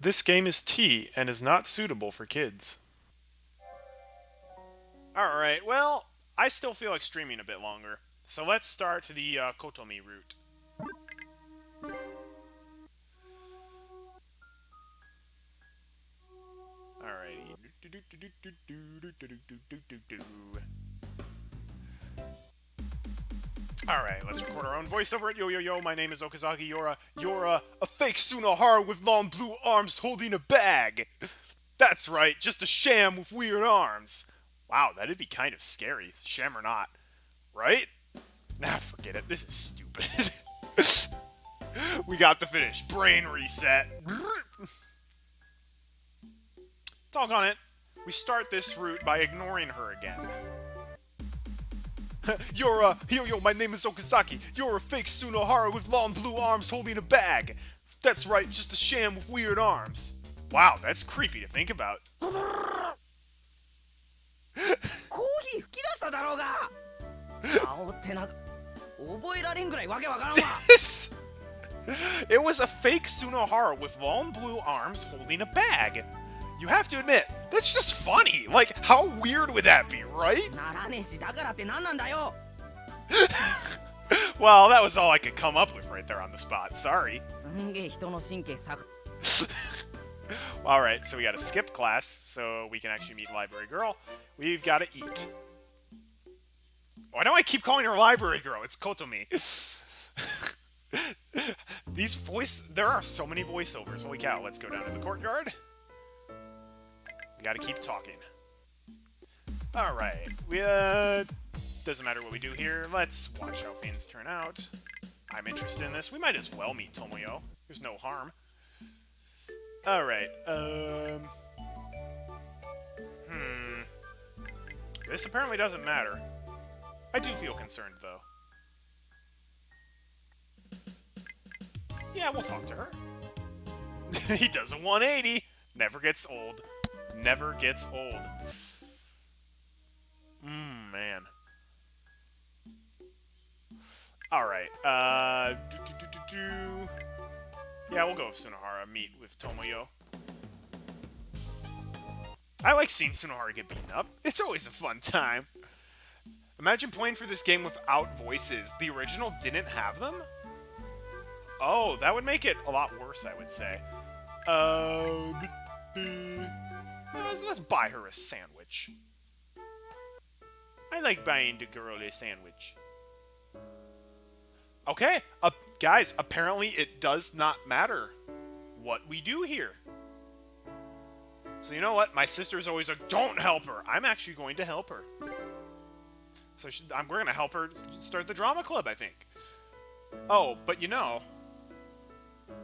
This game is T and is not suitable for kids. Alright, well, I still feel like streaming a bit longer. So let's start the Kotomi route. Alrighty. Alright, let's record our own voiceover. Yo, yo, yo, my name is Okazaki. You're a fake Sunohara with long blue arms holding a bag. That's right, just a sham with weird arms. Wow, that'd be kind of scary, sham or not. Right? Nah, forget it. This is stupid. We got the finish. Brain reset. Doggone it. We start this route by ignoring her again. Yo, my name is Okazaki. You're a fake Sunohara with long blue arms holding a bag. That's right, just a sham with weird arms. Wow, that's creepy to think about. It was a fake Sunohara with long blue arms holding a bag. You have to admit, that's just funny. Like, how weird would that be, right? Well, that was all I could come up with right there on the spot. Sorry. Alright, so we gotta skip class so we can actually meet Library Girl. We've gotta eat. Why do I keep calling her Library Girl? It's Kotomi. There are so many voiceovers. Holy cow, let's go down to the courtyard. We gotta keep talking. Alright, doesn't matter what we do here. Let's watch how things turn out. I'm interested in this. We might as well meet Tomoyo. There's no harm. Alright, This apparently doesn't matter. I do feel concerned, though. Yeah, we'll talk to her. He does a 180. Never gets old. Never gets old. Man. Alright, yeah, we'll go with Sunohara, meet with Tomoyo. I like seeing Sunohara get beaten up. It's always a fun time. Imagine playing for this game without voices. The original didn't have them? Oh, that would make it a lot worse, I would say. Let's buy her a sandwich. I like buying the girl a sandwich. Okay, guys, apparently it does not matter what we do here. So you know what? My sister's always like, don't help her. I'm actually going to help her. So we're going to help her start the drama club, I think. Oh, but you know,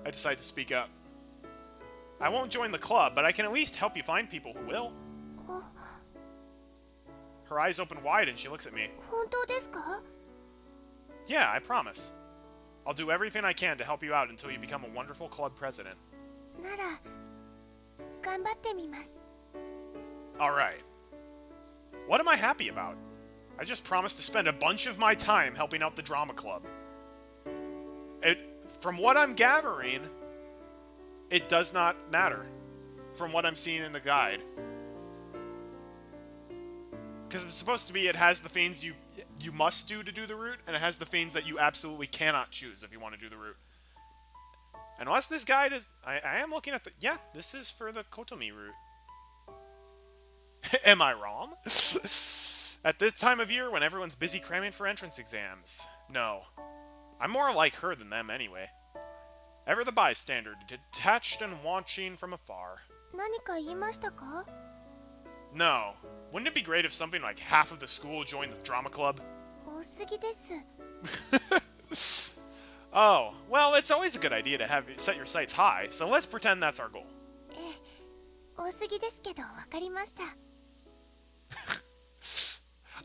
I decided to speak up. I won't join the club, but I can at least help you find people who will. Her eyes open wide and she looks at me. Yeah, I promise. I'll do everything I can to help you out until you become a wonderful club president. Alright. What am I happy about? I just promised to spend a bunch of my time helping out the drama club. From what I'm gathering, it does not matter. From what I'm seeing in the guide. Because it's supposed to be, it has the things you must do to do the route, and it has the things that you absolutely cannot choose if you want to do the route. Unless this guide is... I am looking at the... Yeah, this is for the Kotomi route. Am I wrong? At this time of year when everyone's busy cramming for entrance exams. No. I'm more like her than them anyway. Ever the bystander, detached and watching from afar. No. Wouldn't it be great if something like half of the school joined the drama club? Oh, well, it's always a good idea to have set your sights high, so let's pretend that's our goal.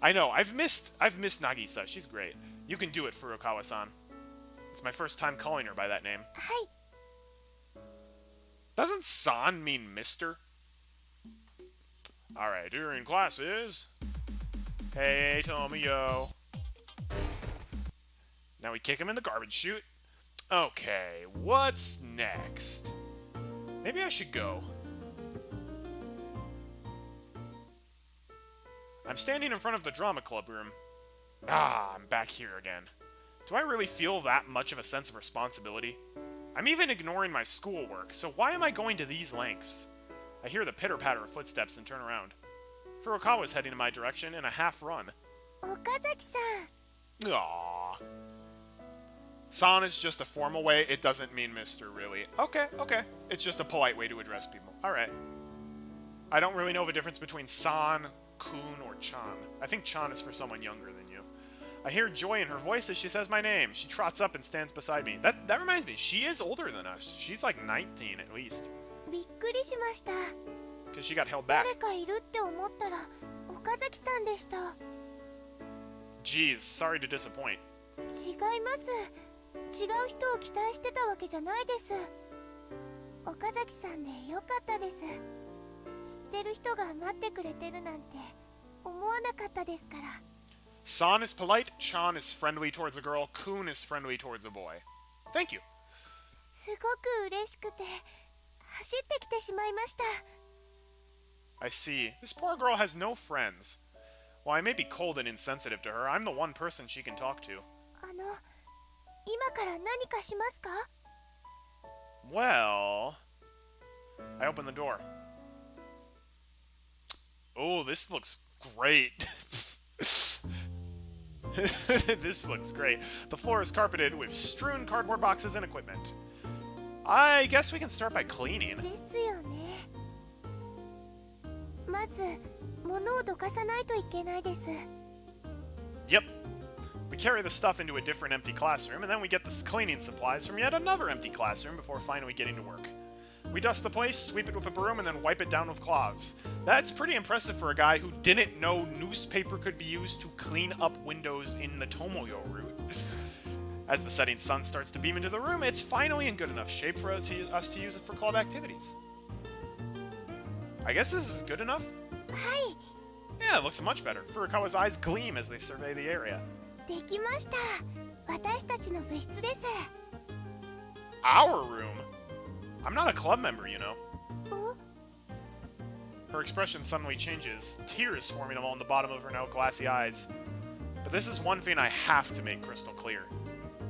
I know, I've missed Nagisa. She's great. You can do it, Furukawa-san. It's my first time calling her by that name. Doesn't san mean mister? Alright, during classes... Hey, Tomoyo. Now we kick him in the garbage chute. Okay, what's next? Maybe I should go. I'm standing in front of the drama club room. Ah, I'm back here again. Do I really feel that much of a sense of responsibility? I'm even ignoring my schoolwork, so why am I going to these lengths? I hear the pitter-patter of footsteps and turn around. Furukawa's heading in my direction in a half-run. Okazaki-san. Aww. San is just a formal way. It doesn't mean Mr. really. Okay, okay. It's just a polite way to address people. Alright. I don't really know the difference between San, Kun, or Chan. I think Chan is for someone younger than you. I hear joy in her voice as she says my name. She trots up and stands beside me. That reminds me, she is older than us. She's like 19 at least. びっくりしました。 Because she got held back. 誰かいるって思ったら岡崎さんでした。 Geez, sorry to disappoint. 違います。違う人を期待してたわけじゃないです。岡崎さんでよかったです。知ってる人が待ってくれてるなんて思わなかったですから。 San is polite, Chan is friendly towards a girl, Kun is friendly towards a boy. Thank you. すごく嬉しくて走ってきてしまいました。 I see. This poor girl has no friends. While I may be cold and insensitive to her, I'm the one person she can talk to. 今から何かしますか? Well... I open the door. Oh, this looks great. This looks great. The floor is carpeted with strewn cardboard boxes and equipment. I guess we can start by cleaning. ですよね。まず物をどかさないといけないです。 Yep. We carry the stuff into a different empty classroom, and then we get the cleaning supplies from yet another empty classroom before finally getting to work. We dust the place, sweep it with a broom, and then wipe it down with cloths. That's pretty impressive for a guy who didn't know newspaper could be used to clean up windows in the Tomoyo route. As the setting sun starts to beam into the room, it's finally in good enough shape for us to use it for club activities. I guess this is good enough? はい。 Yeah, it looks much better. Furukawa's eyes gleam as they survey the area. できました。私たちの部室です。 Our room? I'm not a club member, you know. お Her expression suddenly changes, tears forming along the bottom of her now glassy eyes. But this is one thing I have to make crystal clear.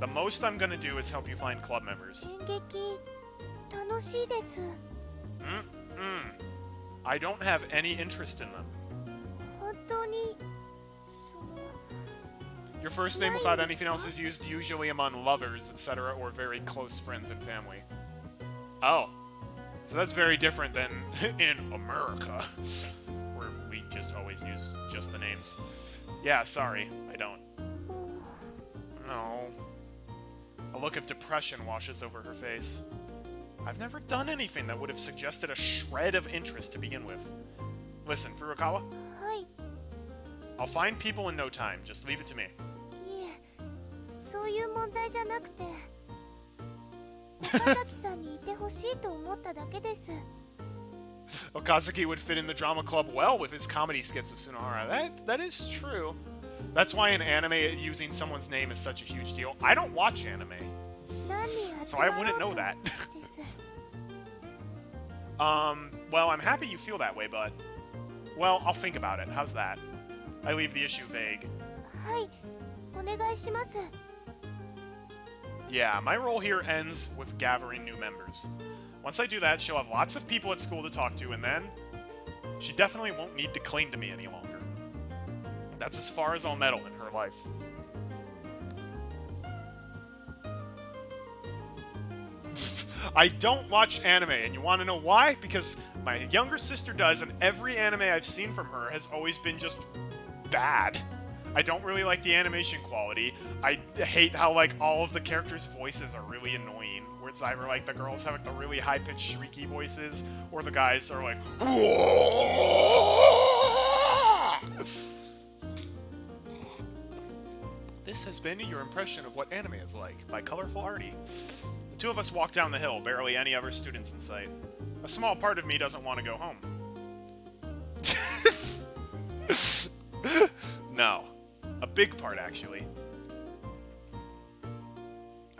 The most I'm gonna do is help you find club members. 演劇楽しいです。 I don't have any interest in them. 本当に Your first name without anything else is used usually among lovers, etc., or very close friends and family. Oh. So that's very different than in America, where we just always use just the names. Yeah, sorry, I don't. No. A look of depression washes over her face. I've never done anything that would have suggested a shred of interest to begin with. Listen, Furukawa, はい。 I'll find people in no time. Just leave it to me. いえ、そういう問題じゃなくて、岡崎さんにいてほしいと思っただけです。 Okazaki would fit in the drama club well with his comedy skits with Sunohara. That is true. That's why in anime using someone's name is such a huge deal. I don't watch anime, 何人 so 集 I まろ wouldn't う know と that. です。 Well, I'm happy you feel that way, but... Well, I'll think about it. How's that? I leave the issue vague. はい、お願いします。 Yeah, my role here ends with gathering new members. Once I do that, she'll have lots of people at school to talk to, and then... she definitely won't need to cling to me any longer. That's as far as I'll meddle in her life. I don't watch anime, and you want to know why? Because my younger sister does, and every anime I've seen from her has always been just bad. I don't really like the animation quality. I hate how, like, all of the characters' voices are really annoying. Where it's either, like, the girls have, like, the really high-pitched, shrieky voices, or the guys are, like... This has been your impression of what anime is like, by Colorful Artie. The two of us walk down the hill, barely any other students in sight. A small part of me doesn't want to go home. No. A big part, actually.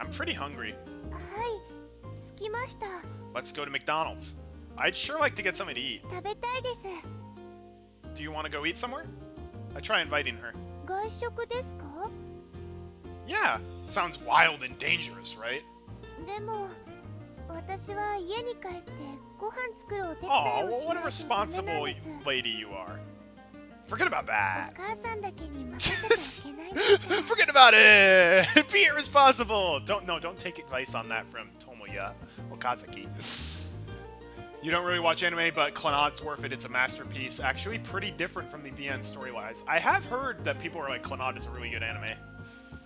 I'm pretty hungry. はい、きました。 Let's go to McDonald's. I'd sure like to get something to eat. 食べたいです。 Do you want to go eat somewhere? I try inviting her. 外食ですか？ Yeah, sounds wild and dangerous, right? でも私は家に帰ってご飯作るお手伝 Aw, いを well, し what な a いとダメなん responsible です。 lady you are. Forget about お that. 母さんだけに任せてはいけないんですから。 Forget about it. Be irresponsible. Don't take advice on that from Tomoya Okazaki. You don't really watch anime, but CLANNAD's worth it. It's a masterpiece. Actually, pretty different from the VN storylines. I have heard that people are like, CLANNAD is a really good anime.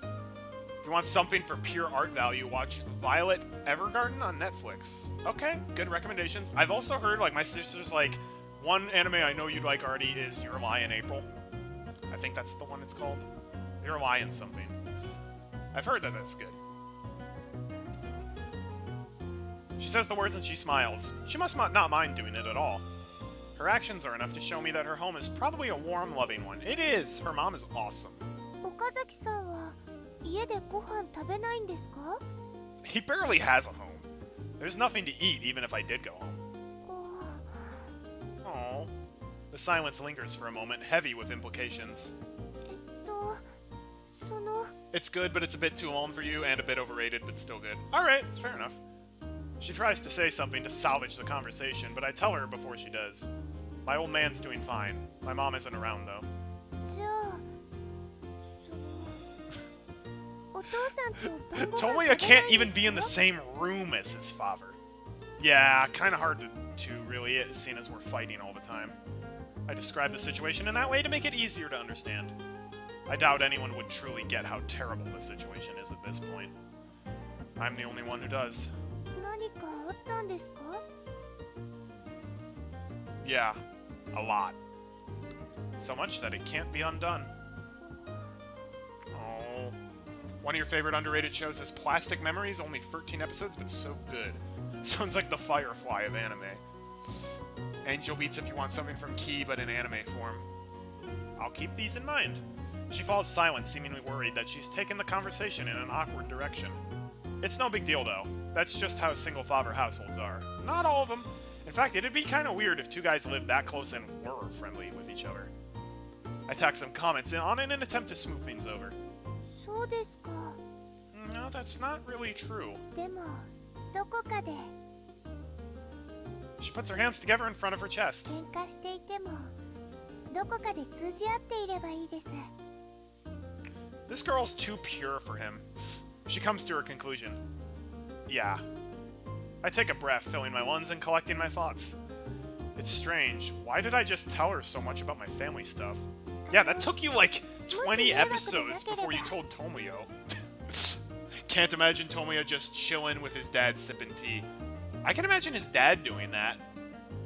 If you want something for pure art value, watch Violet Evergarden on Netflix. Okay, good recommendations. I've also heard, like, my sister's like, one anime I know you'd like already is Your Lie in April. I think that's the one it's called. Your Lie in something. I've heard that that's good. She says the words and she smiles. She must not mind doing it at all. Her actions are enough to show me that her home is probably a warm, loving one. It is! Her mom is awesome. 岡崎さんは家でご飯食べないんですか？ He barely has a home. There's nothing to eat even if I did go home. あ Oh. The silence lingers for a moment, heavy with implications. その It's good, but it's a bit too long for you, and a bit overrated, but still good. Alright, fair enough. She tries to say something to salvage the conversation, but I tell her before she does. My old man's doing fine. My mom isn't around, though. じゃあお父さんと晩ご飯食べない Tomoya んです can't か？ even be in the same room as his father. Yeah, kinda hard to really, seeing as we're fighting all the time. I describe the situation in that way to make it easier to understand. I doubt anyone would truly get how terrible the situation is at this point. I'm the only one who does. 何かあったんですか？ Yeah, a lot. So much that it can't be undone. Oh. One of your favorite underrated shows is Plastic Memories, only 13 episodes, but so good. Sounds like the Firefly of anime. Angel Beats if you want something from Key, but in anime form. I'll keep these in mind. She falls silent, seemingly worried that she's taken the conversation in an awkward direction. It's no big deal, though. That's just how single-father households are. Not all of them. In fact, it'd be kind of weird if two guys lived that close and were friendly with each other. I tack some comments on in an attempt to smooth things over. そうですか。 No, that's not really true. でもどこかで She puts her hands together in front of her chest. 喧嘩していてもどこかで通じ合っていればいいです。 This girl's too pure for him. She comes to her conclusion. Yeah. I take a breath, filling my lungs and collecting my thoughts. It's strange. Why did I just tell her so much about my family stuff? Yeah, that took you like 20 episodes before you told Tomoyo. Can't imagine Tomoyo just chilling with his dad sipping tea. I can imagine his dad doing that.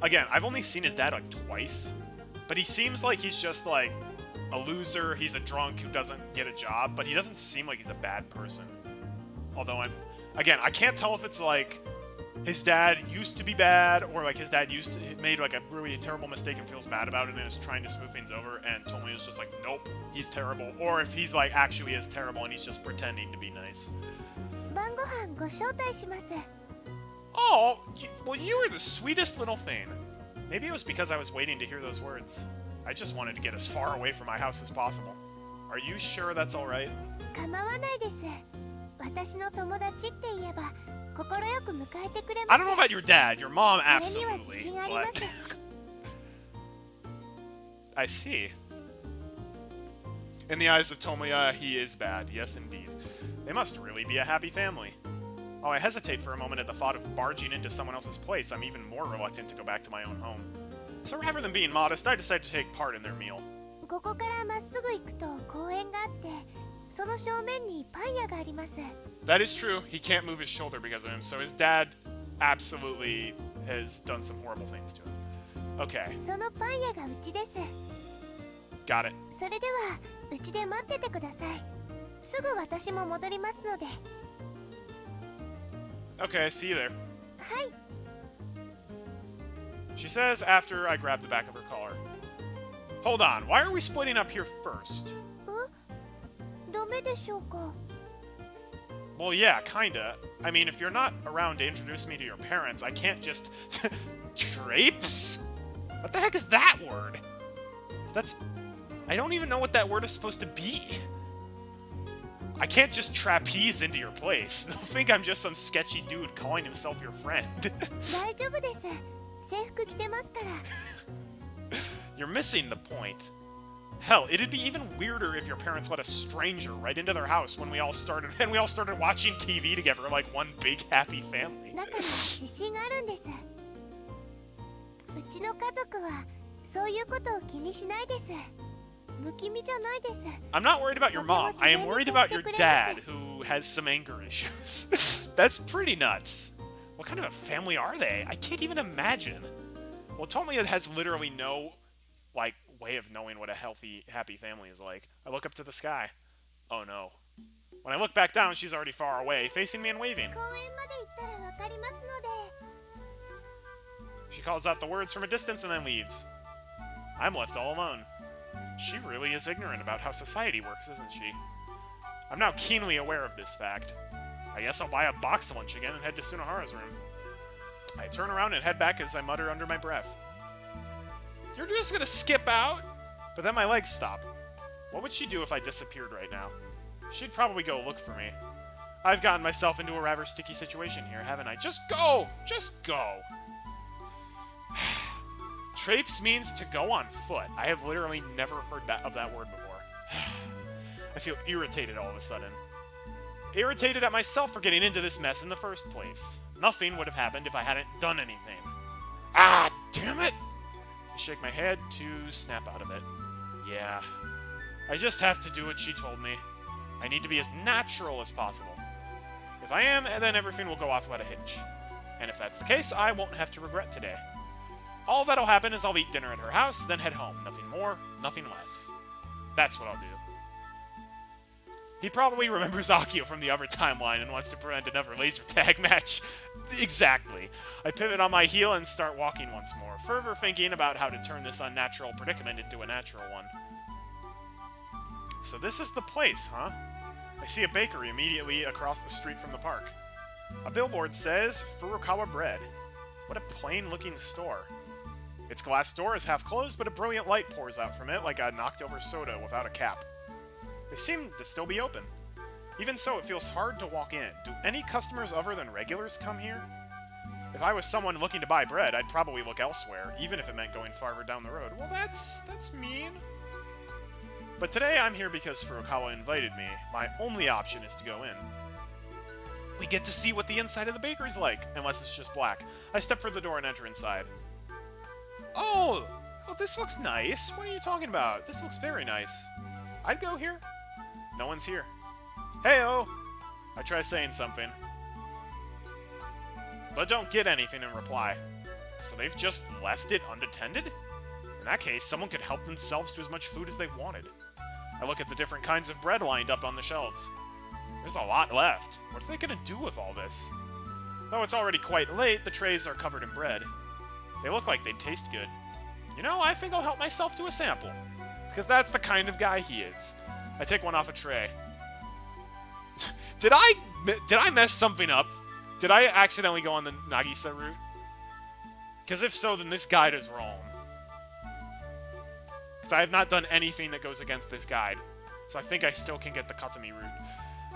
Again, I've only seen his dad like twice, but he seems like he's just like a loser. He's a drunk who doesn't get a job, but he doesn't seem like he's a bad person. Although I can't tell if it's like his dad used to be bad, or like his dad made like a really terrible mistake and feels bad about it and is trying to smooth things over, and Tomoyo's just like, nope, he's terrible. Or if he's like actually is terrible and he's just pretending to be nice. 晩ご飯ご招待します。 Oh, well, you were the sweetest little thing. Maybe it was because I was waiting to hear those words. I just wanted to get as far away from my house as possible. Are you sure that's alright? 構わないです。私の友達って言えば快く迎えてくれます。 I don't know about your dad. Your mom それには自 absolutely, 信ありま but す。 I see. In the eyes of Tomoya, he is bad. Yes, indeed. They must really be a happy family. Oh, I hesitate for a moment at the thought of barging into someone else's place. I'm even more reluctant to go back to my own home. So rather than being modest, I decide to take part in their meal. ここからまっすぐ行くと公園があって、その正面にパン屋があります。 That is true. He can't move his shoulder because of him, so his dad absolutely has done some horrible things to him. Okay, そのパン屋がうちです。 got it. それではうちで待っててください。すぐ私も戻りますので。 Okay, see you there. はい。 She says after I grab the back of her collar. Hold on, why are we splitting up here first? ダメでしょうか。Well, yeah, kinda. I mean, if you're not around to introduce me to your parents, I can't just... Trapes? What the heck is that word? That's... I don't even know what that word is supposed to be. I can't just trapeze into your place. Don't think I'm just some sketchy dude calling himself your friend. 大丈夫です。制服着てますから。You're missing the point. Hell, it'd be even weirder if your parents let a stranger right into their house when we all started watching TV together like one big happy family. だから自信があるんです。うちの家族はそういうことを気にしないです。不気味じゃないです。I'm not worried about your mom. I am worried about your dad, who has some anger issues. That's pretty nuts. What kind of a family are they? I can't even imagine. Well, Tomoya has literally no, like, way of knowing what a healthy, happy family is like. I look up to the sky. Oh no. When I look back down, she's already far away, facing me and waving. 公園まで行ったらわかりますので。She calls out the words from a distance and then leaves. I'm left all alone. She really is ignorant about how society works, isn't she? I'm now keenly aware of this fact. I guess I'll buy a box lunch again and head to Sunahara's room. I turn around and head back as I mutter under my breath. You're just gonna skip out? But then my legs stop. What would she do if I disappeared right now? She'd probably go look for me. I've gotten myself into a rather sticky situation here, haven't I? Just go! Just go! Traipse means to go on foot. I have literally never heard of that word before. I feel irritated all of a sudden. Irritated at myself for getting into this mess in the first place. Nothing would have happened if I hadn't done anything. Ah, damn it! I shake my head to snap out of it. Yeah. I just have to do what she told me. I need to be as natural as possible. If I am, then everything will go off without a hitch. And if that's the case, I won't have to regret today. All that'll happen is I'll eat dinner at her house, then head home. Nothing more, nothing less. That's what I'll do. He probably remembers Akio from the other timeline and wants to prevent another laser tag match. Exactly. I pivot on my heel and start walking once more, further thinking about how to turn this unnatural predicament into a natural one. So this is the place, huh? I see a bakery immediately across the street from the park. A billboard says Furukawa Bread. What a plain-looking store. Its glass door is half closed, but a brilliant light pours out from it like a knocked-over soda without a cap. They seem to still be open. Even so, it feels hard to walk in. Do any customers other than regulars come here? If I was someone looking to buy bread, I'd probably look elsewhere, even if it meant going farther down the road. Well, that's mean. But today I'm here because Furukawa invited me. My only option is to go in. We get to see what the inside of the bakery's like, unless it's just black. I step through the door and enter inside. Oh, this looks nice. What are you talking about? This looks very nice. I'd go here. No one's here. Hey-oh! I try saying something, but don't get anything in reply. So they've just left it unattended? In that case, someone could help themselves to as much food as they wanted. I look at the different kinds of bread lined up on the shelves. There's a lot left. What are they gonna do with all this? Though it's already quite late, the trays are covered in bread. They look like they'd taste good. You know, I think I'll help myself to a sample. Because that's the kind of guy he is. I take one off a tray. Did I mess something up? Did I accidentally go on the Nagisa route? Because if so, then this guide is wrong. Because I have not done anything that goes against this guide. So I think I still can get the Kotomi route.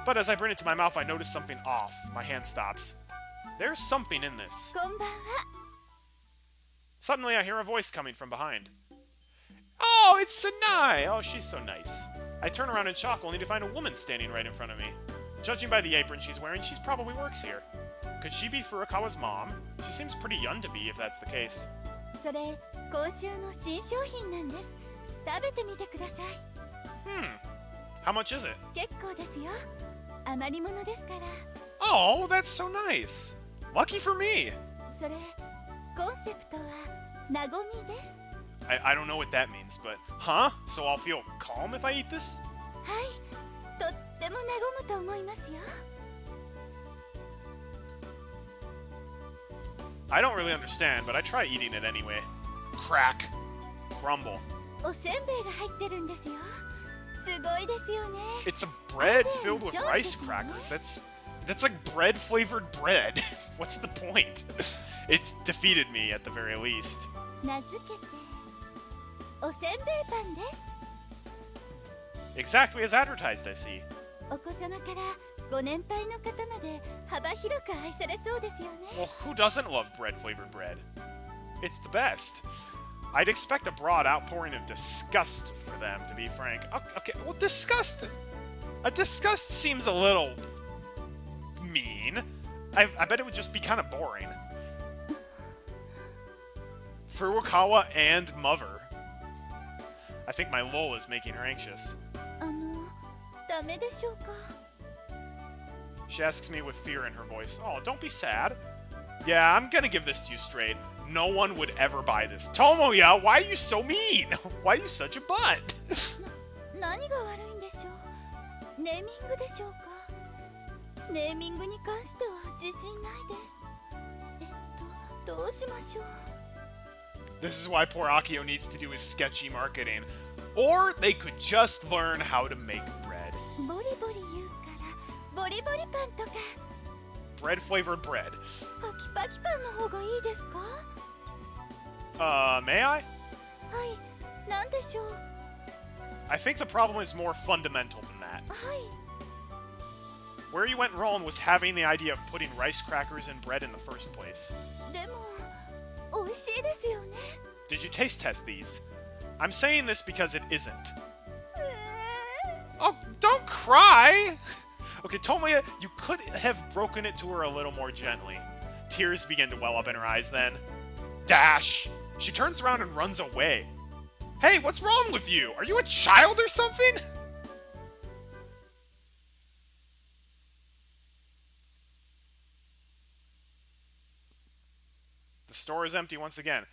But as I bring it to my mouth, I notice something off. My hand stops. There's something in this. こんばんは。 Suddenly, I hear a voice coming from behind. Oh, it's Sanai! Oh, she's so nice. I turn around in shock, only to find a woman standing right in front of me. Judging by the apron she's wearing, she probably works here. Could she be Furukawa's mom? She seems pretty young to be, if that's the case. それ、今週の新商品なんです。食べてみてください。How much is it? 結構ですよ。余り物ですから。Oh, that's so nice. Lucky for me. それ、コンセプトは和みです。I don't know what that means, but huh? So I'll feel calm if I eat this? はい、とっても和むと思いますよ。I don't really understand, but I try eating it anyway. Crack. Crumble. おせんべいが入ってるんですよ。すごいですよね。 It's a bread filled with rice crackers. That's like bread-flavored bread. What's the point? It's defeated me at the very least. 名付けておせんべいパンです。 Exactly as advertised, I see. お子様からご年配の方まで幅広く愛されそうですよね。 Well, who doesn't love bread-flavored bread? It's the best. I'd expect a broad outpouring of disgust for them, to be frank. Okay, well, disgust... A disgust seems a little... mean. I bet it would just be kind of boring. Furukawa and Mother. I think my lull is making her anxious. ダメでしょうか。 She asks me with fear in her voice. Oh, don't be sad. Yeah, I'm gonna give this to you straight. No one would ever buy this. Tomoya, why are you so mean? Why are you such a butt? 何が悪いんでしょう。ネーミングでしょうか。ネーミングに関しては自信ないです。どうしましょう。 This is why poor Akio needs to do his sketchy marketing. Or they could just learn how to make bread. ボリボリ言うからボリボリパンとか Bread-flavored bread. パキパキパンの方がいいですか？ May I? はい、なんでしょう。 I think the problem is more fundamental than that. はい。 Where you went wrong was having the idea of putting rice crackers in bread in the first place. でも美味しいですよね。 Did you taste test these? I'm saying this because it isn't. Oh, don't cry! Okay, Tomoya, you could have broken it to her a little more gently. Tears begin to well up in her eyes then. Dash! She turns around and runs away. Hey, what's wrong with you? Are you a child or something? The store is empty once again.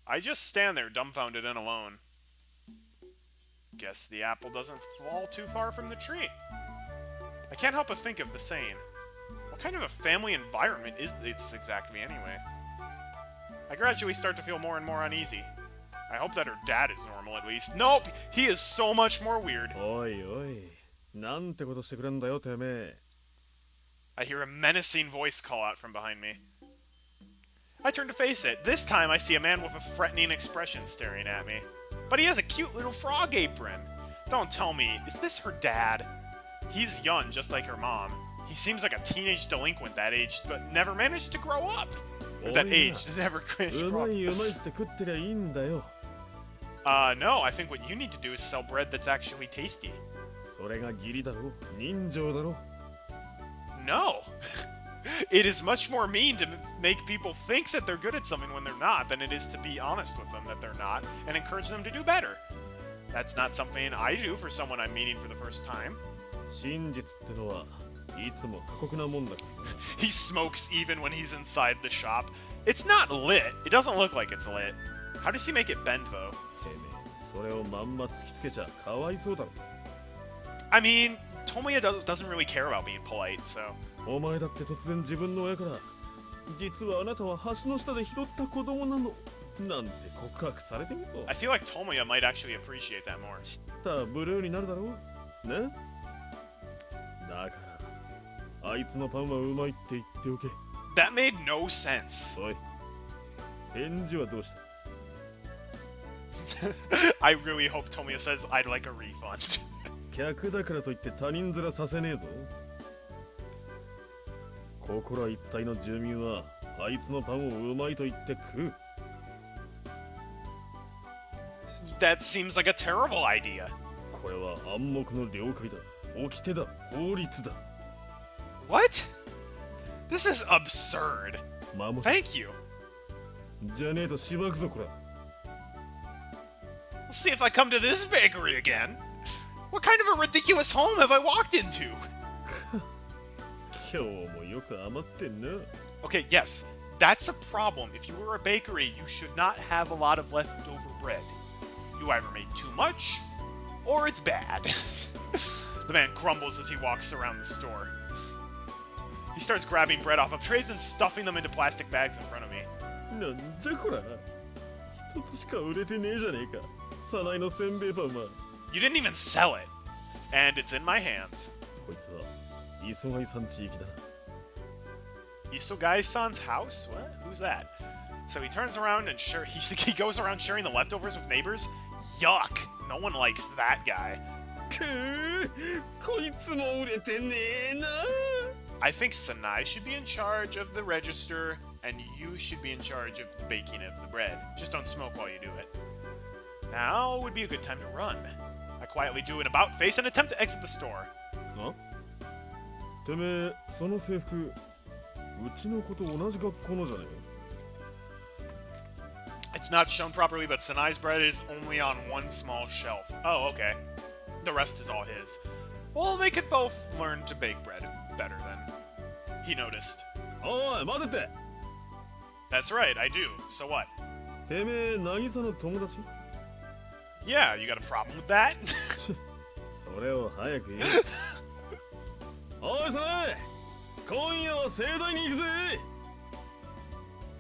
I just stand there dumbfounded and alone. Guess the apple doesn't fall too far from the tree. I can't help but think of the saying. What kind of a family environment is this exactly anyway? I gradually start to feel more and more uneasy. I hope that her dad is normal at least. Nope! He is so much more weird. Oi, oi. なんてことしてくれんだよ、てめえ。 I hear a menacing voice call out from behind me. I turn to face it. This time I see a man with a threatening expression staring at me. But he has a cute little frog apron. Don't tell me, is this her dad? He's young, just like her mom. He seems like a teenage delinquent that age, but never managed to grow up. Or that age, never managed to grow up. うまいうまいって食ってりゃいいんだよ。 No, I think what you need to do is sell bread that's actually tasty. それが義理だろ。人情だろ。 No. It is much more mean to make people think that they're good at something when they're not than it is to be honest with them that they're not and encourage them to do better. That's not something I do for someone I'm meeting for the first time. 真実ってのはいつも過酷なもんだから。 He smokes even when he's inside the shop. It's not lit. It doesn't look like it's lit. How does he make it bend, though? てめえ、それをまんま突きつけちゃかわいそうだろ。 I mean, Tomoya doesn't really care about being polite, so... お前だって突然自分の親から実はあなたは橋の下で拾った子供なのなんて告白されてみろ。 I feel like Tomoya might actually appreciate that more. ちったブルーになるだろうね。だからあいつのパンはうまいって言っておけ。 That made no sense. おい、返事はどうした？ I really hope Tomoya says I'd like a refund. 客だからといって他人面させねえぞ。ここら一帯の住民はあいつのパンをうまいと言って食う。 That seems like a terrible idea. これは暗黙の了解だ。掟だ。法律だ。 What? This is absurd. 守る。 Thank you. じゃねえとしばくぞこら。 We'll see if I come to this bakery again. What kind of a ridiculous home have I walked into? 今日もよく余ってんな。 Okay, yes, that's a problem. If you were a bakery, you should not have a lot of leftover bread. You either made too much, or it's bad. The man grumbles as he walks around the store. He starts grabbing bread off of trays and stuffing them into plastic bags in front of me. なんじゃこら。一つしか売れてねえじゃねえか。サナイのせんべいパンは。 You didn't even sell it. And it's in my hands. こいつは磯貝さん地域だ。 Isogai-san's house? What? Who's that? So he turns around and he goes around sharing the leftovers with neighbors? Yuck! No one likes that guy. くー、こいつも売れてねえな。 I think Sanai should be in charge of the register, and you should be in charge of the baking of the bread. Just don't smoke while you do it. Now would be a good time to run. I quietly do an about face and attempt to exit the store. あ、てめえその制服、うちの子と同じ学校のじゃねえ。 It's not shown properly, but Sanai's bread is only on one small shelf. Oh, okay. The rest is all his. Well, they could both learn to bake bread better then. He noticed. おい、待てて。 That's right, I do. So what? てめえ渚の友達？ Yeah, you got a problem with that? それを早く言え。おい、それ。今夜は盛大に行くぜ。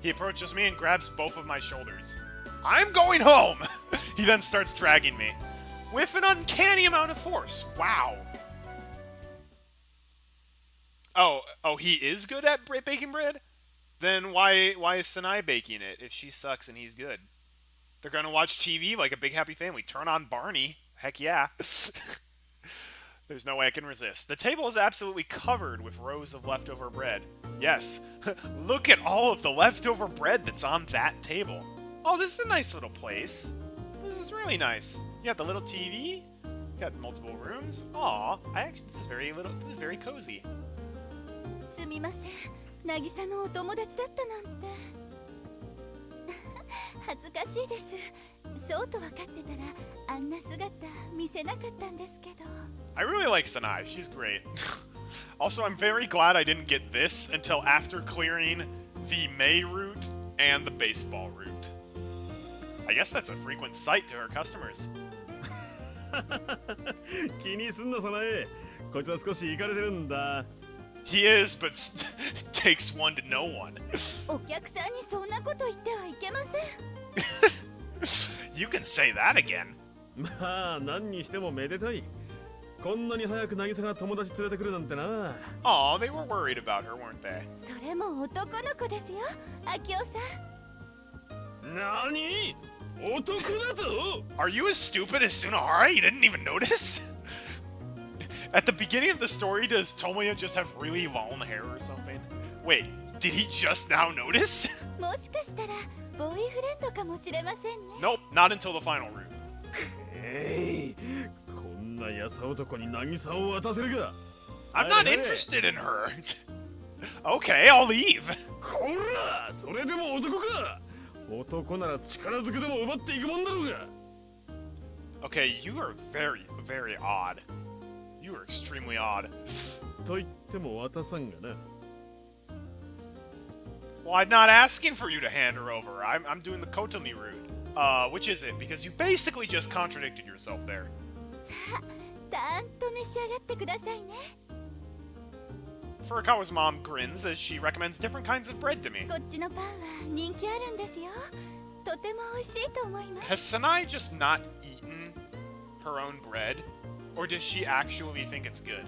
He approaches me and grabs both of my shoulders. I'm going home! He then starts dragging me. With an uncanny amount of force. Wow. Oh, he is good at baking bread? Then why is Sanai baking it if she sucks and he's good? They're gonna watch TV like a big happy family. Turn on Barney. Heck yeah. There's no way I can resist. The table is absolutely covered with rows of leftover bread. Yes, look at all of the leftover bread that's on that table. Oh, this is a nice little place. This is really nice. You got the little TV. Got multiple rooms. Aw, this is very cozy. すみません、渚のお友達だったなんて。恥ずかしいです。そうと分かってたらあんな姿見せなかったんですけど。 I really like Sanai. She's great. Also, I'm very glad I didn't get this until after clearing the May route and the baseball route. I guess that's a frequent sight to her customers. 気にすんな、さなえ。こいつは少しイカれてるんだ。 He is, but takes one to know one. お客さんにそんなこと言ってはいけません。 You can say that again. まあ、何にしてもめでたい。こんなに早く渚が友達連れてくるなんてな。 Aw, they were worried about her, weren't they? それも男の子ですよ、秋夫さん。何？男だぞ。 Are you as stupid as Sunahara? You didn't even notice? At the beginning of the story, does Tomoya just have really long hair or something? Wait, did he just now notice? もしかしたらボーイフレンドかもしれませんね。 Nope, not until the final route. こんなやさ男に渚を渡せるか。 I'm not interested in her. Okay, I'll leave. こら、それでも男か。男なら力ずくでも奪っていくもんだろうが。 Okay, you are very, very odd. You are extremely odd. と言っても渡さんがな。 Well, I'm not asking for you to hand her over. I'm doing the Kotomi route. Which is it? Because you basically just contradicted yourself there. さあ、たんと召し上がってくださいね。 Furukawa's mom grins as she recommends different kinds of bread to me. こっちのパンは人気あるんですよ。とても美味しいと思います。 Has Sanai just not eaten her own bread? Or does she actually think it's good?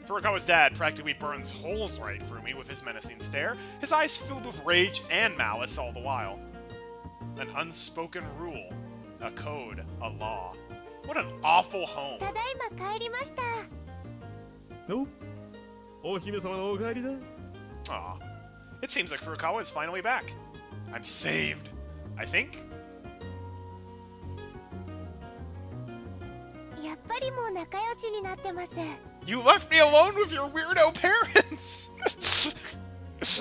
Furukawa's dad practically burns holes right through me with his menacing stare, his eyes filled with rage and malice all the while. An unspoken rule, a code, a law. What an awful home. ただいま帰りました。お姫様のお帰りだ。 Aw. It seems like Furukawa is finally back. I'm saved. I think. やっぱりもう仲良しになってます。 You left me alone with your weirdo parents!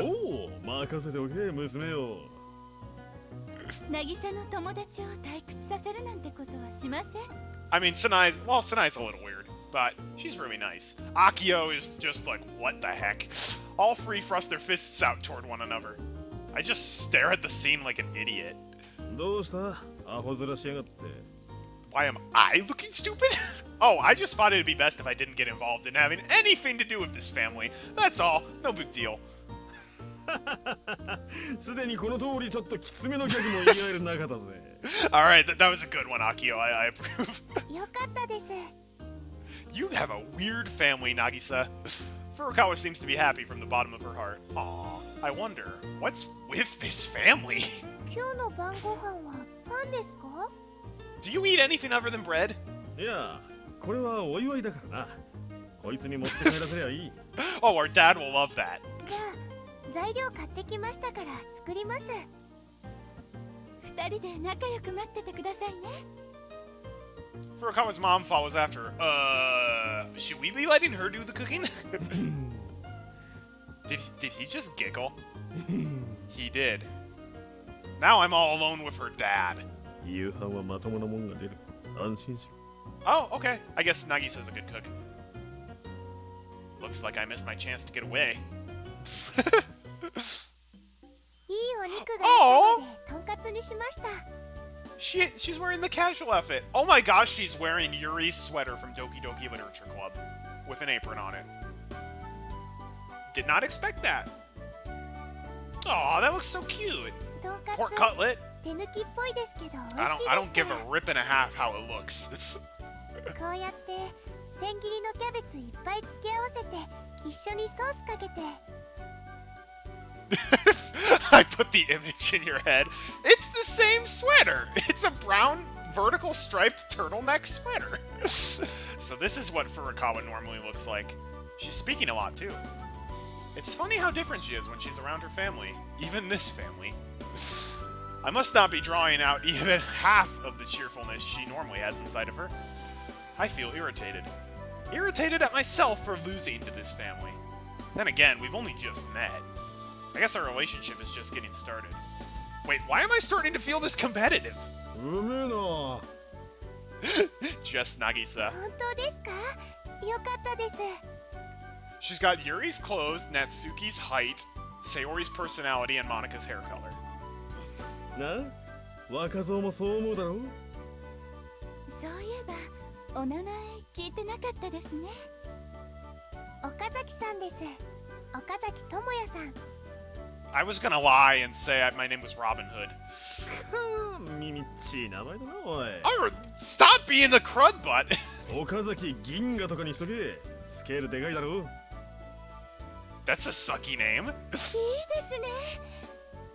おお、任せておけ、娘よ。渚の友達を退屈させるなんてことはしません。 I mean, Sanai's a little weird, but she's really nice. Akio is just like, what the heck? All three thrust their fists out toward one another. I just stare at the scene like an idiot. どうした？アホ面しやがって。 Why am I looking stupid? Oh, I just thought it'd be best if I didn't get involved in having anything to do with this family. That's all. No big deal. すでにこの通りちょっときつめのギャグも言い合える仲だぜ。Alright, that was a good one, Akio. I approve. よかったです。You have a weird family, Nagisa. Furukawa seems to be happy from the bottom of her heart. Aw, I wonder, what's with this family? 今日の晩ご飯はパンですか？ Do you eat anything other than bread? いや、これはお祝いだからな。こいつに持って帰らせりゃいい。Oh, our dad will love that. じゃあ材料買ってきましたから作ります。二人で仲良く待っててくださいね。 Furukawa's mom follows after her. Should we be letting her do the cooking? Did he just giggle? He did. Now I'm all alone with her dad. 夕飯はまともなもんが出る。安心しろ。 Oh, okay. I guess Nagisa's a good cook. Looks like I missed my chance to get away. いいお肉があったのでとんかつにしました。 She's wearing the casual outfit. Oh my gosh, she's wearing Yuri's sweater from Doki Doki Literature Club with an apron on it. Did not expect that. Aw, that looks so cute. とんかつ Pork cutlet. 手抜きっぽいですけど美味しいですから。 I don't give a rip and a half how it looks. こうやって千切りのキャベツいっぱい付け合わせて一緒にソースかけて。 I put the image in your head. It's the same sweater. It's a brown vertical striped turtleneck sweater. So this is what Furukawa normally looks like. She's speaking a lot too. It's funny how different she is when she's around her family, even this family. I must not be drawing out even half of the cheerfulness she normally has inside of her. I feel irritated. Irritated at myself for losing to this family. Then again, we've only just met. I guess our relationship is just getting started. Wait, why am I starting to feel this competitive? うめえな。 Just Nagisa. 本当ですか？よかったです。 She's got Yuri's clothes, Natsuki's height, Sayori's personality, and Monika's hair color. な、若造もそう思うだろう。そういえばお名前聞いてなかったですね。岡崎さんです。岡崎智也さん。 I was gonna lie and say my name was Robin Hood. 耳っちい名前だな、おい。Stop being the crud butt! 岡崎銀河とかにしとけ。スケールでかいだろ。 That's a sucky name. いいですね。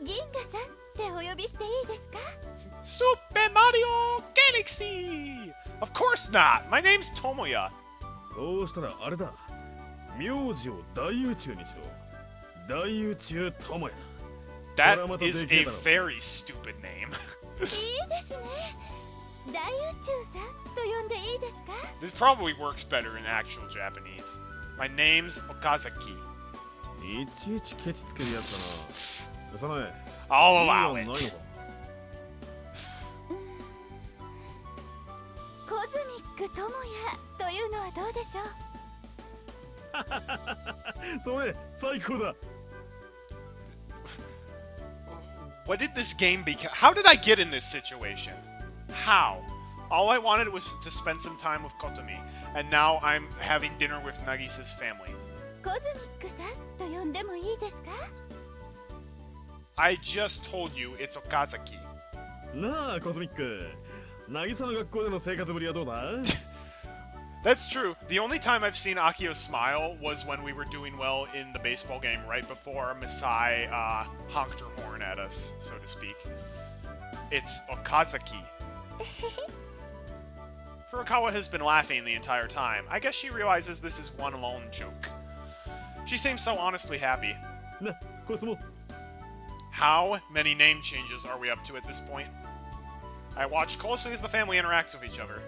銀河さんってお呼びしていいですか？ Super Mario Galaxy! Of course not! My name's Tomoya. そうしたらあれだ。名字を大宇宙にしろ。大宇宙智也だ。 That is a very stupid name. いいですね。大宇宙さんと呼んでいいですか？ This probably works better in actual Japanese. My name's Okazaki. いちいちケチつけるやつだな。そのね。 I'll allow it. コズミック智也というのはどうでしょう？それ最高だ。 What did this game become? How did I get in this situation? How? All I wanted was to spend some time with Kotomi, and now I'm having dinner with Nagisa's family. コズミックさんと呼んでもいいですか？ I just told you it's Okazaki. なあ、コズミック。渚の学校での生活ぶりはどうだ？ That's true. The only time I've seen Akio smile was when we were doing well in the baseball game right before Masai honked her horn at us, so to speak. It's Okazaki. Furukawa has been laughing the entire time. I guess she realizes this is one lone joke. She seems so honestly happy. な、こいつも。 How many name changes are we up to at this point? I watch closely as the family interacts with each other.